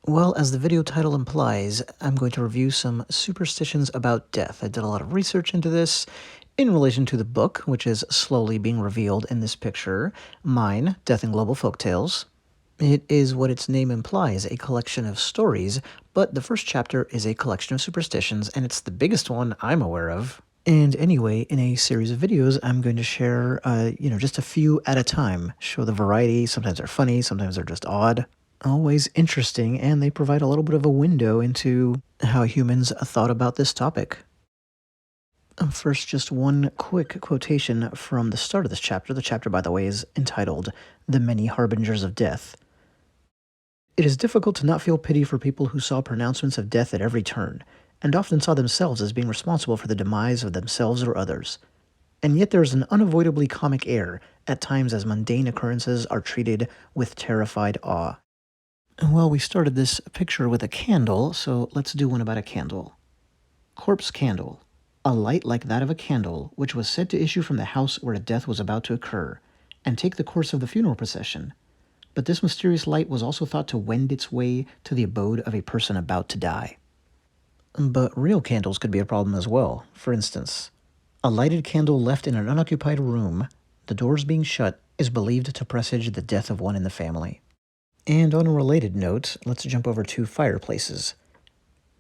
Well, as the video title implies, I'm going to review some superstitions about death. I did a lot of research into this in relation to the book, which is slowly being revealed in this picture, mine, Death and Global Folktales. It is what its name implies, a collection of stories, but the first chapter is a collection of superstitions, and it's the biggest one I'm aware of. And anyway, in a series of videos, I'm going to share, just a few at a time, show the variety. Sometimes they're funny, sometimes they're just odd. Always interesting, and they provide a little bit of a window into how humans thought about this topic. First, just one quick quotation from the start of this chapter. The chapter, by the way, is entitled The Many Harbingers of Death. It is difficult to not feel pity for people who saw pronouncements of death at every turn, and often saw themselves as being responsible for the demise of themselves or others. And yet there is an unavoidably comic air, at times as mundane occurrences are treated with terrified awe. Well, we started this picture with a candle, so let's do one about a candle. Corpse candle. A light like that of a candle, which was said to issue from the house where a death was about to occur, and take the course of the funeral procession. But this mysterious light was also thought to wend its way to the abode of a person about to die. But real candles could be a problem as well. For instance, a lighted candle left in an unoccupied room, the doors being shut, is believed to presage the death of one in the family. And on a related note, let's jump over to fireplaces.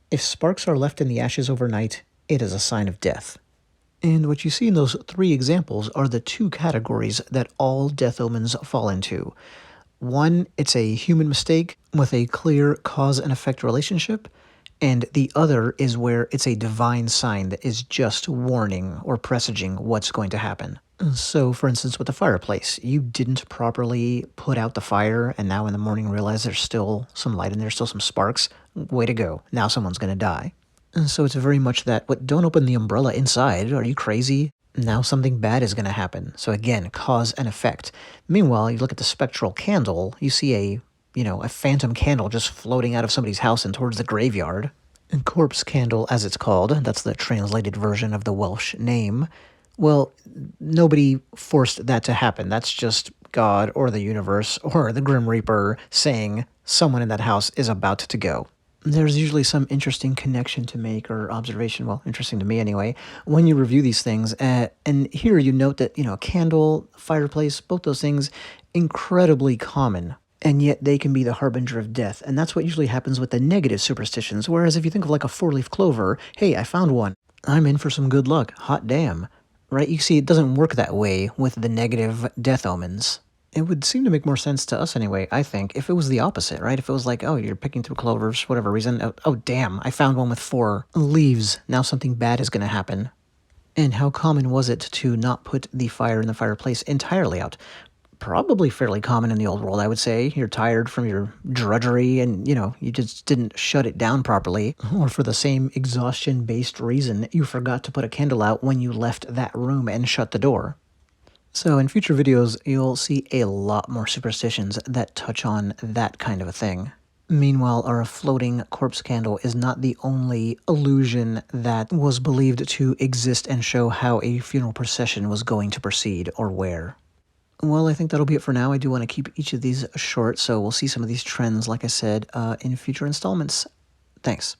If sparks are left in the ashes overnight, it is a sign of death. And what you see in those three examples are the two categories that all death omens fall into. One, it's a human mistake with a clear cause and effect relationship, and the other is where it's a divine sign that is just warning or presaging what's going to happen. So, for instance, with the fireplace, you didn't properly put out the fire, and now in the morning realize there's still some light in there, still some sparks. Way to go. Now someone's going to die. And so it's very much that, don't open the umbrella inside. Are you crazy? Now something bad is going to happen. So again, cause and effect. Meanwhile, you look at the spectral candle, you see a phantom candle just floating out of somebody's house and towards the graveyard. And corpse candle, as it's called, that's the translated version of the Welsh name. Well, nobody forced that to happen. That's just God or the universe or the Grim Reaper saying someone in that house is about to go. There's usually some interesting connection to make or observation, well, interesting to me anyway, when you review these things. And here you note that, a candle, fireplace, both those things, incredibly common. And yet they can be the harbinger of death. And that's what usually happens with the negative superstitions. Whereas if you think of like a four-leaf clover, hey, I found one. I'm in for some good luck. Hot damn. Right? You see, it doesn't work that way with the negative death omens. It would seem to make more sense to us anyway, I think, if it was the opposite, right? If it was like, oh, you're picking through clovers for whatever reason. Oh, damn, I found one with 4 leaves. Now something bad is going to happen. And how common was it to not put the fire in the fireplace entirely out? Probably fairly common in the old world, I would say. You're tired from your drudgery and, you just didn't shut it down properly. Or for the same exhaustion-based reason, you forgot to put a candle out when you left that room and shut the door. So in future videos, you'll see a lot more superstitions that touch on that kind of a thing. Meanwhile, our floating corpse candle is not the only illusion that was believed to exist and show how a funeral procession was going to proceed or where. Well, I think that'll be it for now. I do want to keep each of these short, so we'll see some of these trends, like I said, in future installments. Thanks.